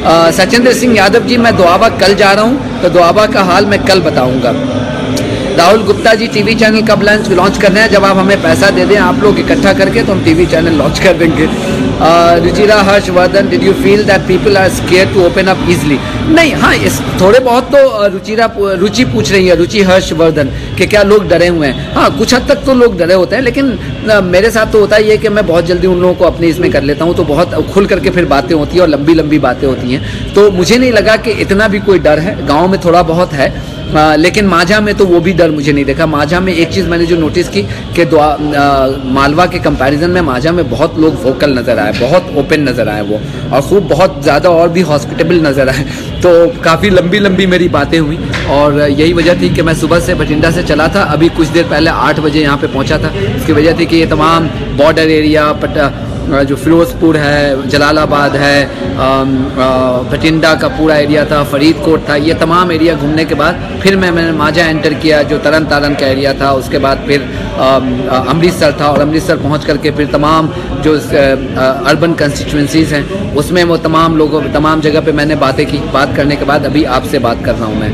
सचिंद्र सिंह यादव जी, मैं दोआबा कल जा रहा हूँ, तो दोआबा का हाल मैं कल बताऊँगा। राहुल गुप्ता जी, टीवी चैनल कब लॉन्च करना है? जब आप हमें पैसा दे दें आप लोग इकट्ठा करके, तो हम टीवी चैनल लॉन्च कर देंगे। Ruchira Harshvardhan, did you feel that people are scared to open up easily? नहीं, हाँ, इस थोड़े बहुत तो रुचि पूछ रही है, रुचि हर्षवर्धन, कि क्या लोग डरे हुए हैं? हाँ, कुछ हद तक तो लोग डरे होते हैं, लेकिन मेरे साथ तो होता ही है कि मैं बहुत जल्दी उन लोगों को अपने इसमें कर लेता हूँ, तो बहुत खुल करके फिर बातें होती हैं और लंबी लंबी बातें होती हैं, तो मुझे नहीं लगा कि इतना भी कोई डर है। गाँव में थोड़ा बहुत है, लेकिन माझा में तो वो भी डर मुझे नहीं देखा। माझा में एक चीज़ मैंने जो नोटिस की कि मालवा के कंपैरिजन में माझा में बहुत लोग वोकल नज़र आए, बहुत ओपन नज़र आए वो, और खूब बहुत ज़्यादा और भी हॉस्पिटेबल नज़र आए, तो काफ़ी लंबी लंबी मेरी बातें हुई। और यही वजह थी कि मैं सुबह से बठिंडा से चला था, अभी कुछ देर पहले 8 बजे यहाँ पे पहुँचा था। इसकी वजह थी कि ये तमाम बॉर्डर एरिया, जो फिरोजपुर है, जलालाबाद है, बठिंडा का पूरा एरिया था, फरीदकोट था, ये तमाम एरिया घूमने के बाद फिर मैंने माझा एंटर किया, जो तरन तारण का एरिया था। उसके बाद फिर अमृतसर था, और अमृतसर पहुंच करके फिर तमाम जो अर्बन कंस्टिट्यूंसीज़ हैं उसमें वो तमाम लोगों, तमाम जगह पे मैंने बातें की। बात करने के बाद अभी आपसे बात कर रहा हूँ मैं।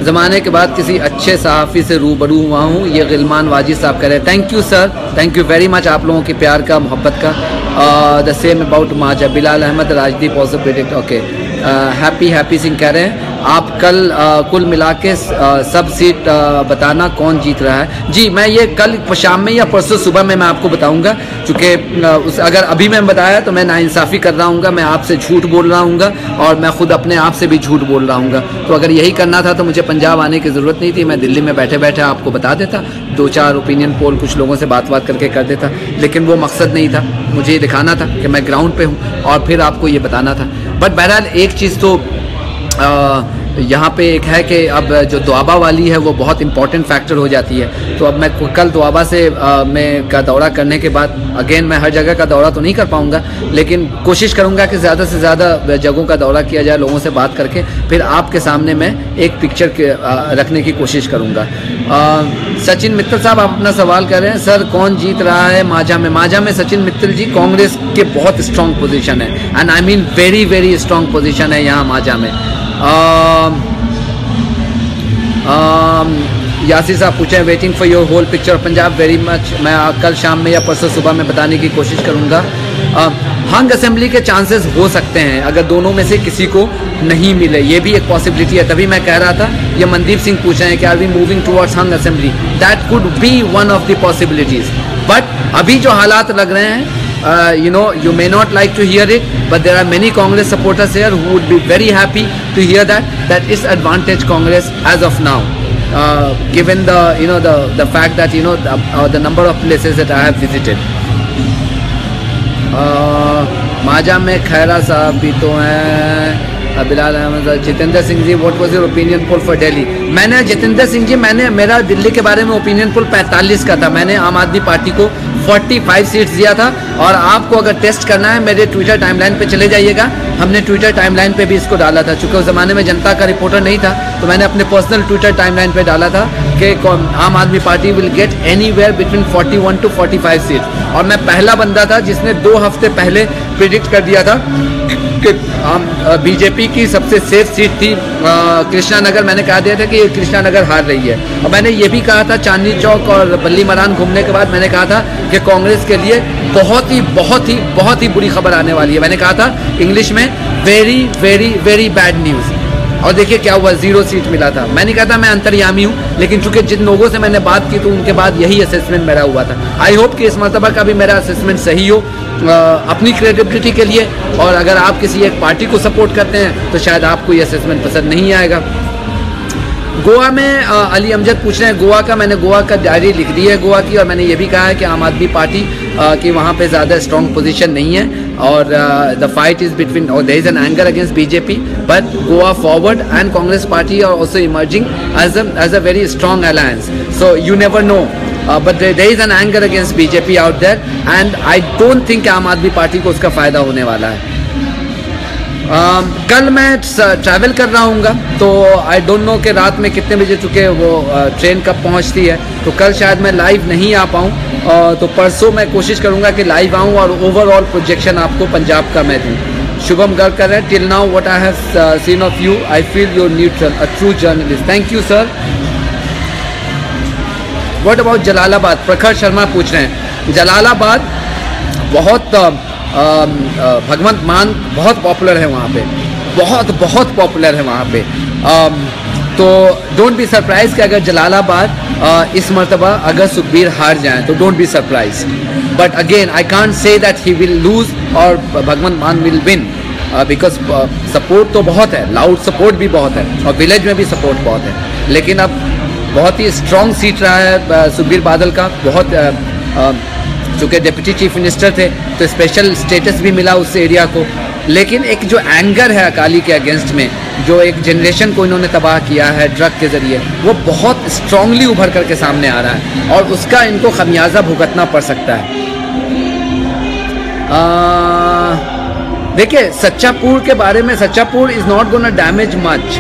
ज़माने के बाद किसी अच्छे सहाफ़ी से रूबरू हुआ हूँ, ये गिलमान वाजिद साहब कह रहे हैं। Thank you sir, thank you very much आप लोगों के प्यार का, मोहब्बत का। The same about Majha, Bilal Ahmed, Rajdeep also predict, okay. Happy Singh कह रहे हैं आप कल कुल मिला के सब सीट बताना कौन जीत रहा है। जी, मैं ये कल शाम में या परसों सुबह में मैं आपको बताऊंगा, क्योंकि अगर अभी मैं बताया तो मैं नाइंसाफ़ी कर रहा हूँ, मैं आपसे झूठ बोल रहा हूँ, और मैं खुद अपने आप से भी झूठ बोल रहा हूँ। तो अगर यही करना था तो मुझे पंजाब आने की ज़रूरत नहीं थी, मैं दिल्ली में बैठे बैठे आपको बता देता, 2-4 ओपिनियन पोल कुछ लोगों से बात करके कर देता, लेकिन वो मकसद नहीं था। मुझे ये दिखाना था कि मैं ग्राउंड पे हूँ, और फिर आपको ये बताना था। बट बहरहाल एक चीज़ तो यहाँ पे एक है कि अब जो दोआबा वाली है वो बहुत इंपॉर्टेंट फैक्टर हो जाती है। तो अब मैं कल दोआबा से मैं का दौरा करने के बाद अगेन मैं हर जगह का दौरा तो नहीं कर पाऊँगा, लेकिन कोशिश करूँगा कि ज़्यादा से ज़्यादा जगहों का दौरा किया जाए, लोगों से बात करके फिर आपके सामने मैं एक पिक्चर रखने की कोशिश करूँगा। सचिन मित्तल साहब आप अपना सवाल कर रहे हैं, सर कौन जीत रहा है माझा में? माझा में सचिन मित्तल जी, कांग्रेस के बहुत स्ट्रॉन्ग पोजीशन है, and I mean very very strong position है यहाँ माझा में। यासिर साहब पूछे हैं waiting for your whole picture of Punjab, very much. मैं कल शाम में या परसों सुबह में बताने की कोशिश करूँगा। हंग असेंबली के चांसेस हो सकते हैं अगर दोनों में से किसी को नहीं मिले, ये भी एक पॉसिबिलिटी है। तभी मैं कह रहा था, ये मनदीप सिंह पूछ रहे हैं कि are we moving towards hung assembly, that could be one of the possibilities. But अभी जो हालात लग रहे हैं, you may not like to hear it, but there are many Congress supporters here who would be very happy to hear that is advantage Congress as of now, given the fact that the number of places that I have visited. माझा में खैरा साहब भी तो हैं, Bilal Ahmad, Jitendra Singh ji, what was your opinion poll for Delhi? मैंने जितेंद्र सिंह जी, मेरा दिल्ली के बारे में ओपिनियन पोल 45 का था। मैंने आम आदमी पार्टी को 45 सीट्स दिया था, और आपको अगर टेस्ट करना है मेरे ट्विटर टाइमलाइन पे चले जाइएगा, हमने ट्विटर टाइमलाइन पे भी इसको डाला था। चूँकि उस ज़माने में जनता का रिपोर्टर नहीं था, तो मैंने अपने पर्सनल ट्विटर टाइमलाइन पे डाला था कि आम Aadmi party will get anywhere between 41 to 45 seats, और मैं पहला बंदा था जिसने 2 हफ्ते पहले प्रिडिक्ट कर दिया था कि बीजेपी की सबसे सेफ सीट थी कृष्णा नगर। मैंने कहा दिया था कि कृष्णा नगर हार रही है, और मैंने ये भी कहा था चांदनी चौक और बल्ली मरान घूमने के बाद मैंने कहा था कि कांग्रेस के लिए बहुत ही बुरी खबर आने वाली है। मैंने कहा था इंग्लिश में very very very bad news, और देखिए क्या हुआ, 0 सीट मिला था। मैंने कहा था मैं अंतर्यामी हूँ, लेकिन चूंकि जिन लोगों से मैंने बात की तो उनके बाद यही असेसमेंट मेरा हुआ था। आई होप कि इस मरतबा का भी मेरा असेसमेंट सही हो, अपनी क्रेडिबिलिटी के लिए। और अगर आप किसी एक पार्टी को सपोर्ट करते हैं तो शायद आपको ये असेसमेंट पसंद नहीं आएगा। गोवा में अली अमजद पूछ रहे हैं गोवा का, मैंने गोवा का डायरी लिख दी है गोवा की, और मैंने ये भी कहा है कि आम आदमी पार्टी की वहाँ पे ज़्यादा स्ट्रॉन्ग पोजीशन नहीं है, और द फाइट इज़ बिटवीन, और there is an anger against BJP, but Goa Forward and Congress party are also emerging as a very strong alliance, so you never know, but there is an anger against BJP out there, and I don't think आम Aadmi party को उसका फ़ायदा होने वाला है। कल मैं travel कर रहा हूँगा, तो आई डोंट नो कि रात में कितने बजे, चुके वो ट्रेन कब पहुँचती है, तो कल शायद मैं लाइव नहीं आ पाऊँ, तो परसों मैं कोशिश करूँगा कि लाइव आऊँ और ओवरऑल प्रोजेक्शन आपको पंजाब का मैं दूँ। शुभम गर्ग कर रहे हैं, till now what I have seen of you I feel you're neutral a true journalist. Thank you sir. What about Jalalabad, Prakhar Sharma पूछ रहे हैं। जलालाबाद बहुत भगवंत मान बहुत पॉपुलर है वहाँ पे, बहुत पॉपुलर है वहाँ पे। तो डोंट बी सरप्राइज कि अगर जलालाबाद इस मरतबा अगर सुखबीर हार जाएं तो don't be surprise, but again I can't say that he will lose और भगवंत मान विल विन, बिकॉज सपोर्ट तो बहुत है, लाउड सपोर्ट भी बहुत है और विलेज में भी सपोर्ट बहुत है। लेकिन अब बहुत ही स्ट्रॉन्ग सीट रहा है सुखबीर बादल का, बहुत चूँकि डिप्टी चीफ मिनिस्टर थे तो स्पेशल स्टेटस भी मिला उस एरिया को। लेकिन एक जो एंगर है अकाली के अगेंस्ट में, जो एक जनरेशन को इन्होंने तबाह किया है ड्रग के ज़रिए, वो बहुत स्ट्रांगली उभर करके सामने आ रहा है और उसका इनको खमियाजा भुगतना पड़ सकता है। देखिए सच्चापुर के बारे में, Sachchapur is not gonna damage much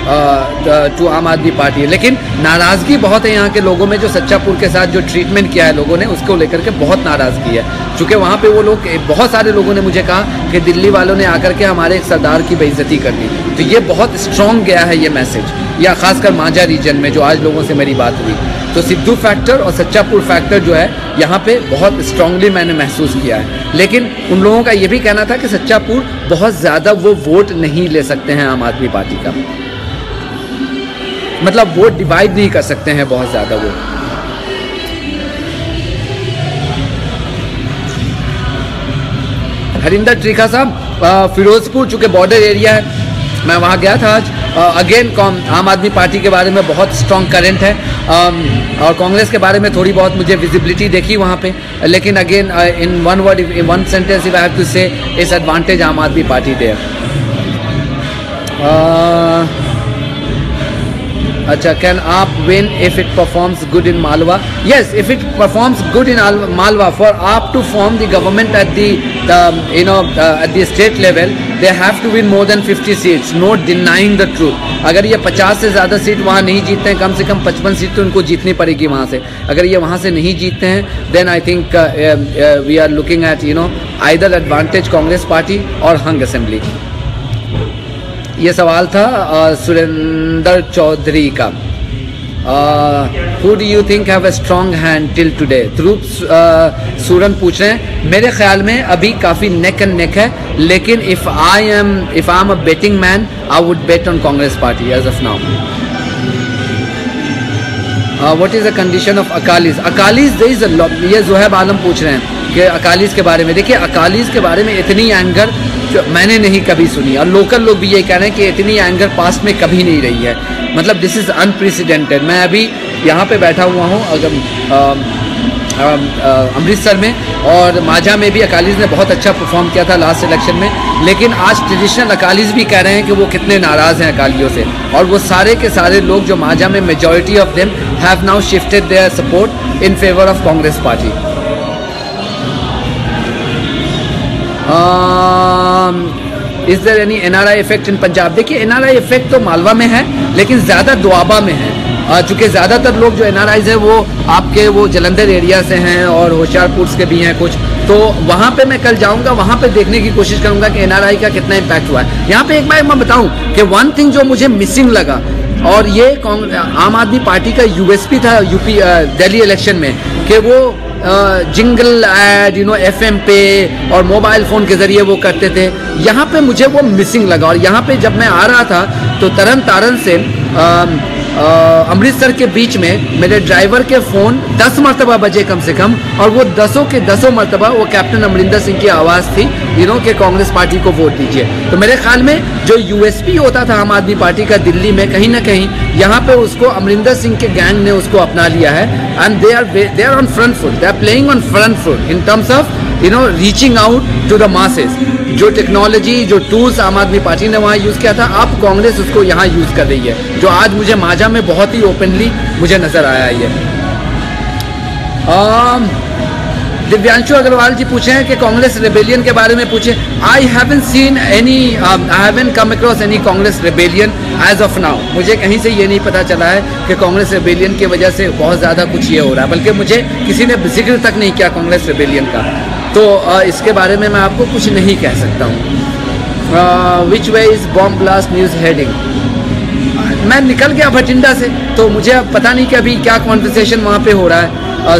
to Aam Aadmi party, लेकिन नाराज़गी बहुत है यहाँ के लोगों में। जो सच्चापुर के साथ जो ट्रीटमेंट किया है लोगों ने, उसको लेकर के बहुत नाराज़गी है। चूँकि वहाँ पे वो लोग, बहुत सारे लोगों ने मुझे कहा कि दिल्ली वालों ने आकर के हमारे एक सरदार की बेइज्जती कर दी, तो ये बहुत स्ट्रॉन्ग गया है ये मैसेज, या ख़ासकर मांझा रीजन में जो आज लोगों से मेरी बात हुई। तो सिद्धू फैक्टर और सच्चापुर फैक्टर जो है यहाँ पे बहुत स्ट्रांगली मैंने महसूस किया है। लेकिन उन लोगों का ये भी कहना था कि सच्चापुर बहुत ज़्यादा वो वोट नहीं ले सकते हैं आम आदमी पार्टी का, मतलब वोट डिवाइड नहीं कर सकते हैं बहुत ज़्यादा वो। हरिंदर त्रिखा साहब, फिरोजपुर चूँकि बॉर्डर एरिया है, मैं वहाँ गया था आज। अगेन आम आदमी पार्टी के बारे में बहुत स्ट्रॉन्ग करंट है और कांग्रेस के बारे में थोड़ी बहुत मुझे विजिबिलिटी देखी वहाँ पे। लेकिन again in one word, in one sentence if I have to say, is advantage Aam Aadmi Party there. अच्छा, can AAP win if it performs good in Malwa? Yes, if it performs good in Malwa, for AAP to form the government at the state level, they have to win more than 50 seats, not denying the truth. अगर ये 50 से ज़्यादा seat वहाँ नहीं जीतते हैं, कम से कम 55 seat तो उनको जीतनी पड़ेगी वहाँ से। अगर ये वहाँ से नहीं जीतते हैं, then I think we are looking at either advantage Congress Party और हंग असेंबली। ये सवाल था सुरेंद्र चौधरी का। Who do you think have a strong hand till today? Dhruv Suran पूछ रहे हैं, मेरे ख्याल में अभी काफ़ी नेक एंड नेक है, लेकिन if I am a betting man, I would bet on Congress party as of now. What is the condition of Akalis? Akalis दे इज ये जोहेब आलम पूछ रहे हैं कि अकालीज के बारे में। देखिए, अकालीज के बारे में इतनी एंगर जो मैंने नहीं कभी सुनी, और लोकल लोग भी ये कह रहे हैं कि इतनी एंगर पास्ट में कभी नहीं रही है। मतलब दिस इज़ अनप्रेसिडेंटेड। मैं अभी यहाँ पे बैठा हुआ हूँ अमृतसर में, और माझा में भी अकालीज ने बहुत अच्छा परफॉर्म किया था लास्ट इलेक्शन में, लेकिन आज ट्रेडिशनल अकालीज भी कह रहे हैं कि वो कितने नाराज़ हैं अकालियों से, और वो सारे के सारे लोग जो माझा में majority of them have now shifted their support in favour of Congress party. Is there any NRI effect in Punjab? देखिए, NRI इफेक्ट तो मालवा में है, लेकिन ज़्यादा दुआबा में है। चूँकि ज़्यादातर लोग जो NRIs हैं वो आपके वो जलंधर एरिया से हैं और होशियारपुर के भी हैं कुछ, तो वहाँ पे मैं कल जाऊँगा, वहाँ पे देखने की कोशिश करूँगा कि NRI का कितना इम्पैक्ट हुआ है। यहाँ पे एक बार मैं बताऊँ कि वन थिंग जो मुझे मिसिंग लगा, और ये आम आदमी पार्टी का USP था यूपी दिल्ली इलेक्शन में, कि वो जिंगल एड FM पे और मोबाइल फ़ोन के ज़रिए वो करते थे। यहाँ पे मुझे वो मिसिंग लगा, और यहाँ पे जब मैं आ रहा था तो तरन तारन से अमृतसर के बीच में मेरे ड्राइवर के फ़ोन 10 मरतबा बजे कम से कम, और वो 10 के 10 मरतबा वो कैप्टन अमरिंदर सिंह की आवाज़ थी कि कांग्रेस पार्टी को वोट दीजिए। तो मेरे ख्याल में जो USP होता था आम आदमी पार्टी का दिल्ली में, कहीं ना कहीं यहाँ पे उसको अमरिंदर सिंह के गैंग ने उसको अपना लिया है, and they are on front foot, they are playing on front foot in terms of reaching out to the masses. जो टेक्नोलॉजी, जो टूल्स आम आदमी पार्टी ने वहाँ यूज़ किया था, अब कांग्रेस उसको यहाँ यूज़ कर रही है, जो आज मुझे माझा में बहुत ही ओपनली मुझे नज़र आया ये। दिव्यांशु अग्रवाल जी पूछे हैं कि कांग्रेस रेबेलियन के बारे में पूछे। I haven't seen any, I haven't come across any Congress rebellion as of now. मुझे कहीं से ये नहीं पता चला है कि कांग्रेस रेबेलियन की वजह से बहुत ज़्यादा कुछ ये हो रहा है, बल्कि मुझे किसी ने जिक्र तक नहीं किया कांग्रेस रेबेलियन का, तो इसके बारे में मैं आपको कुछ नहीं कह सकता हूँ। Which way is bomb blast news heading. मैं निकल गया भटिंडा से, तो मुझे अब पता नहीं कि अभी क्या कॉन्वर्सेशन वहाँ पे हो रहा है।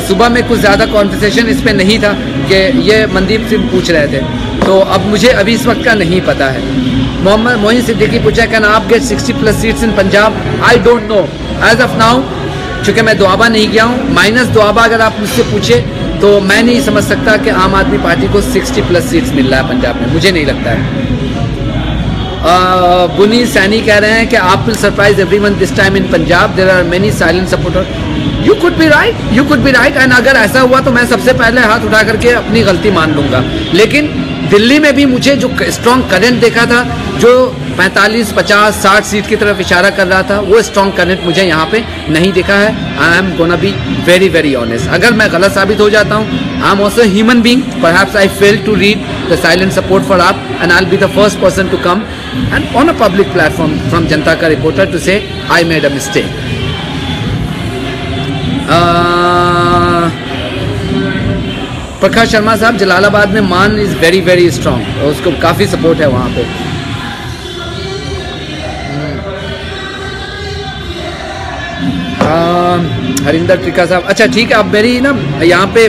सुबह में कुछ ज़्यादा कॉन्वर्सेशन इस पे नहीं था कि ये मनदीप सिंह पूछ रहे थे, तो अब मुझे अभी इस वक्त का नहीं पता है। मोहम्मद मोइन सिद्दीकी पूछा can AAP get 60+ seats in Punjab? I don't know as of now, चूँकि मैं दोआबा नहीं गया हूँ, माइनस दोआबा अगर आप मुझसे पूछे तो मैं नहीं समझ सकता कि आम आदमी पार्टी को 60+ सीट्स मिल रहा है पंजाब में, मुझे नहीं लगता है। बुनी सैनी कह रहे हैं कि AAP will surprise everyone this time in Punjab, there are many silent supporter. You could be right and अगर ऐसा हुआ तो मैं सबसे पहले हाथ उठा करके अपनी गलती मान लूँगा। लेकिन दिल्ली में भी मुझे जो स्ट्रॉन्ग करंट देखा था, जो 45, 50, 60 सीट की तरफ इशारा कर रहा था, वो स्ट्रॉन्ग करंट मुझे यहाँ पे नहीं दिखा है। I am gonna be very very honest. अगर मैं गलत साबित हो जाता हूँ, I am also human being, perhaps I fail to read the silent support for AAP and I will be the first person to come and on a public platform from Janta का reporter to say I made a mistake. Prakash Sharma साहब, जलालाबाद में मान is very very strong, उसको काफ़ी support है वहाँ पे। हरिंदर ट्रिका साहब, अच्छा ठीक है, अब मेरी ना यहाँ पे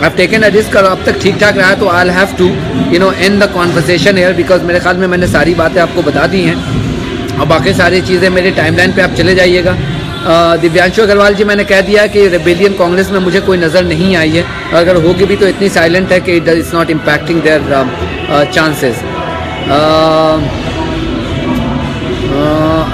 आई टेकन अ रिस्क और अब तक ठीक ठाक रहा है, तो I have to end the conversation here, because मेरे ख्याल में मैंने सारी बातें आपको बता दी हैं और बाकी सारी चीज़ें मेरे टाइमलाइन पे आप चले जाइएगा। दिव्यांशु अग्रवाल जी, मैंने कह दिया कि रेबेलियन कांग्रेस में मुझे कोई नज़र नहीं आई है, अगर होगी भी तो इतनी साइलेंट है कि it is not impacting their chances.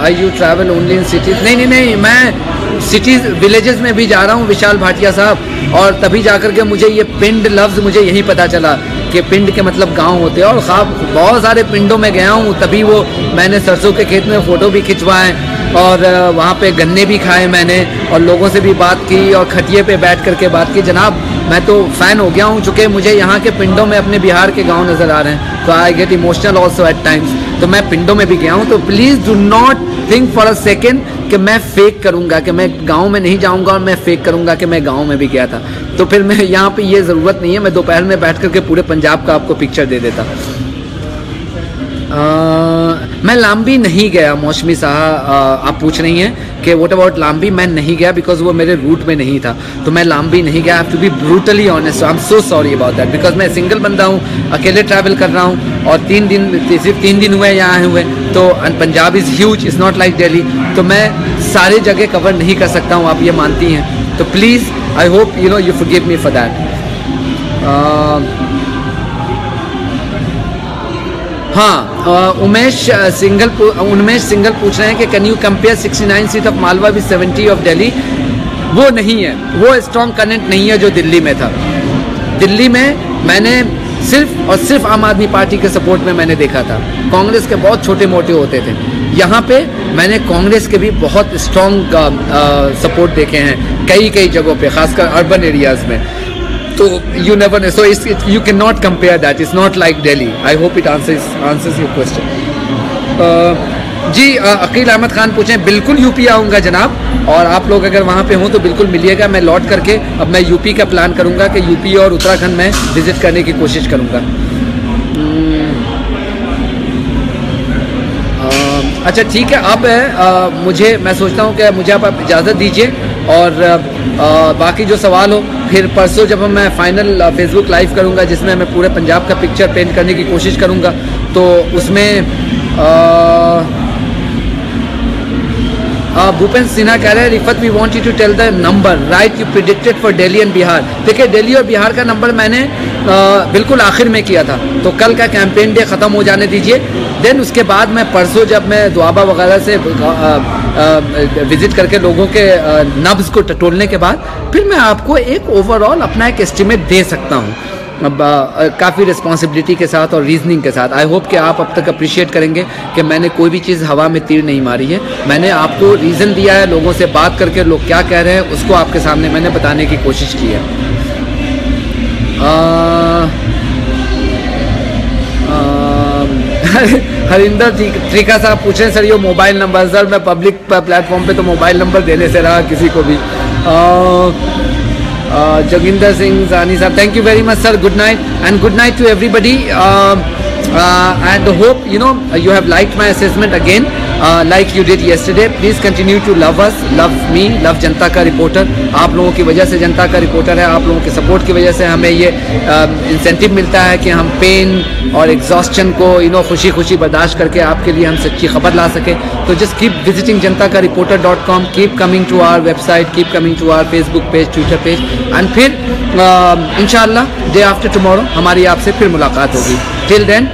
I you travel only in cities? नहीं, मैं सिटीज़ विलेजेस में भी जा रहा हूँ विशाल भाटिया साहब, और तभी जाकर के मुझे ये पिंड लफ्ज़ मुझे यही पता चला कि पिंड के मतलब गांव होते हैं, और ख़ाब बहुत सारे पिंडों में गया हूँ, तभी वो मैंने सरसों के खेत में फ़ोटो भी खिंचवाए और वहाँ पे गन्ने भी खाए मैंने, और लोगों से भी बात की और खटिए पे बैठ करके बात की। जनाब मैं तो फ़ैन हो गया हूँ, चूँकि मुझे यहाँ के पिंडों में अपने बिहार के गांव नज़र आ रहे हैं, तो I get emotional also eight times, तो मैं पिंडों में भी गया हूँ। तो please do not think for a second कि मैं फेक करूँगा, कि मैं गांव में नहीं जाऊँगा और मैं फेक करूँगा कि मैं गांव में भी गया था। तो फिर मैं यहाँ पे ये ज़रूरत नहीं है, मैं दोपहर में बैठ करके पूरे पंजाब का आपको पिक्चर दे देता। मैं लाम्बी नहीं गया, मौसमी साहब आप पूछ रही हैं कि व्हाट अबाउट लाम्बी, मैं नहीं गया बिकॉज वो मेरे रूट में नहीं था, तो मैं लाम्बी नहीं गया। I have to be brutally honest, I am so sorry about that, because मैं सिंगल बंदा हूँ, अकेले ट्रैवल कर रहा हूँ, और सिर्फ 3 दिन हुए यहाँ आए हुए, तो Punjab is huge, is not like Delhi, तो मैं सारे जगह कवर नहीं कर सकता हूँ, आप ये मानती हैं, तो please I hope you forgive me for that. हाँ, उमेश सिंगल पूछ रहे हैं कि can you compare 69 seat of Malwa with 70 of Delhi? वो नहीं है, वो स्ट्रॉन्ग कनेक्ट नहीं है जो दिल्ली में था। दिल्ली में मैंने सिर्फ और सिर्फ आम आदमी पार्टी के सपोर्ट में मैंने देखा था, कांग्रेस के बहुत छोटे मोटे होते थे। यहाँ पे मैंने कांग्रेस के भी बहुत स्ट्रॉन्ग सपोर्ट देखे हैं कई जगहों पे, खासकर अर्बन एरियाज में, तो you never know, so you cannot compare that, it's not like Delhi. I hope it answers your question. जी अकील अहमद खान पूछें, बिल्कुल यूपी आऊँगा जनाब, और आप लोग अगर वहाँ पे हों तो बिल्कुल मिलिएगा। मैं लौट करके अब मैं यूपी का प्लान करूँगा कि यूपी और उत्तराखंड में विज़िट करने की कोशिश करूँगा। अच्छा ठीक है, अब मैं सोचता हूँ कि मुझे आप इजाज़त दीजिए, और बाकी जो सवाल हो फिर परसों जब मैं फाइनल फेसबुक लाइव करूँगा, जिसमें मैं पूरे पंजाब का पिक्चर पेंट करने की कोशिश करूँगा, तो उसमें भूपेंद्र सिन्हा कह रहे हैं Rifat we want you to tell the number right you predicted for Delhi and Bihar. देखिए, दिल्ली और बिहार का नंबर मैंने बिल्कुल आखिर में किया था, तो कल का कैंपेन डे ख़त्म हो जाने दीजिए, देन उसके बाद मैं परसों जब मैं दुआबा वगैरह से विज़िट करके लोगों के नब्ज़ को टटोलने के बाद फिर मैं आपको एक ओवरऑल अपना एक एस्टिमेट दे सकता हूँ, काफ़ी रिस्पॉन्सिबिलिटी के साथ और रीजनिंग के साथ। आई होप कि आप अब तक अप्रिशिएट करेंगे कि मैंने कोई भी चीज़ हवा में तीर नहीं मारी है, मैंने आपको रीज़न दिया है, लोगों से बात करके लोग क्या कह रहे हैं उसको आपके सामने मैंने बताने की कोशिश की है। हरिंदर त्रिका साहब पूछ रहे हैं सर ये मोबाइल नंबर, सर मैं पब्लिक प्लेटफॉर्म पे तो मोबाइल नंबर देने से रहा किसी को भी। जोगिंदर सिंह जानी साहब, thank you very much sir, good night and good night to everybody. and hope you have liked my assessment again, like you did yesterday. Please continue to love us, love me, love जनता का reporter. आप लोगों की वजह से जनता का reporter है, आप लोगों के सपोर्ट की वजह से हमें ये इंसेंटिव मिलता है कि हम पेन और एग्जॉस्शन को खुशी खुशी बर्दाश्त करके आपके लिए हम सच्ची खबर ला सके. तो just keep visiting JantaKaReporter.com, keep coming to our website, keep coming to our Facebook page, Twitter page, and फिर इंशाल्लाह डे आफ्टर टुमारो हमारी आपसे फिर मुलाकात होगी. Till then